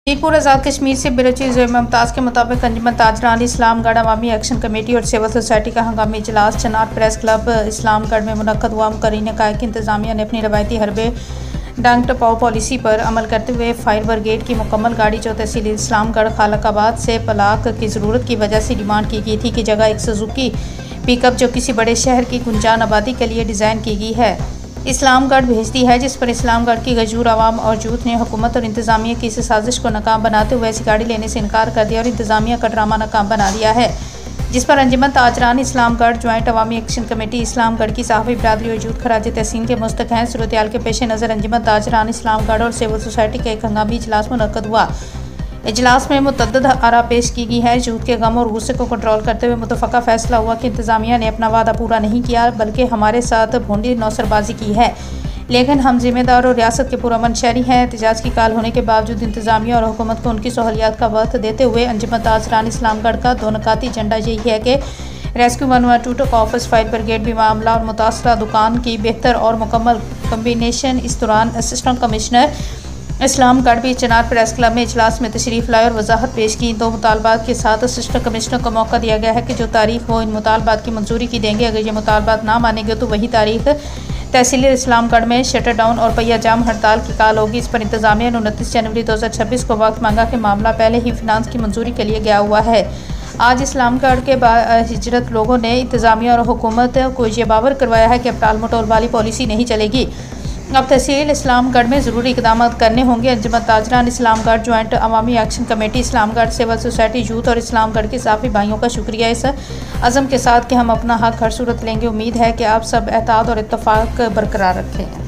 मीरपुर आज़ाद कश्मीर से bureau chief Mumtaz के मुताबिक अंजुमन ताजरान इस्लामगढ़ अवामी एक्शन कमेटी और सिविल सोसाइटी का हंगामी इजलास चनार प्रेस क्लब इस्लामगढ़ में मुनक्कद हुआ। मुकर्रीन ने कहा कि इंतजामिया ने अपनी रवायती हरबे डांग टपाओ पॉलिसी पर अमल करते हुए फायर ब्रिगेड की मुकम्मल गाड़ी जो तहसील इस्लामगढ़ खालकाबाद से पलाक की ज़रूरत की वजह से डिमांड की गई थी कि जगह एक सुजुकी पिकअप जो किसी बड़े शहर की गुंजान आबादी के लिए डिज़ाइन की गई है इस्लामगढ़ भेजती है, जिस पर इस्लामगढ़ की गजूर आवाम और यूथ ने हुकूमत और इंतजामिया की इस साजिश को नाकाम बनाते हुए ऐसी गाड़ी लेने से इनकार कर दिया और इंतजामिया का ड्रामा नाकाम बना दिया है, जिस पर अंजुमन Tajran Islamgarh joint Awami action committee Islamgarh की साहबी बिरादरी और यूथ खराज तहसीन के मुस्तक हैं। सूरत के पेश नज़र अंजुमन ताजरान इस्लामगढ़ और सिविल सोसाइटी का एक हंगामी इजलास मुनक्कद हुआ। इजलास में मुतअद्दिद आरा पेश की गई है। यूथ के गम और गुस्से को कंट्रोल करते हुए मुतफ़क़ा फैसला हुआ कि इंतजामिया ने अपना वादा पूरा नहीं किया बल्कि हमारे साथ भोंडी नौसरबाजी की है, लेकिन हम जिम्मेदार और रियासत के पुरअमन शहरी हैं। एहतजाज की काल होने के बावजूद इंतजामिया और हुकूमत को उनकी सहूलियात का वक्त देते हुए अंजुमन ताजरान इस्लामगढ़ का दो नकाती एजेंडा यही है कि rescue 112 talk office fire brigade भी मामला और मुतासरा दुकान की बेहतर और मुकम्मल कम्बिनेशन। इस दौरान असिस्टेंट कमिश्नर इस्लामगढ़ भी चनार प्रेस क्लब में इजलास में तशरीफ़ लाए और वजाहत पेश की। दो मुतालबात के साथ असिस्टेंट कमिश्नर को मौका दिया गया है कि जो तारीख वो इन मुतालबात की मंजूरी की देंगे। अगर ये मुतालबात ना मानेंगे तो वही तारीख तहसील इस्लामगढ़ में शटर डाउन और पहिया जाम हड़ताल की काल होगी। इस पर इंतजामिया ने 29 जनवरी 2026 को वक्त मांगा कि मामला पहले ही फिनांस की मंजूरी के लिए गया हुआ है। आज इस्लामगढ़ के हिजरत लोगों ने इंतजामिया और हुकूमत को ये बावर करवाया है कि अब टाल मटोल वाली पॉलिसी नहीं चलेगी। अब तहसील इस्लामगढ़ में ज़रूरी इक़दाम करने होंगे। Anjuman Tajran Islamgarh joint Awami action committee Islamgarh civil society youth और इस्लामगढ़ के साफी भाइयों का शुक्रिया इस अज़म के साथ कि हम अपना हक हर सूरत लेंगे। उम्मीद है कि आप सब एहतियात और इत्तफ़ाक़ बरकरार रखें।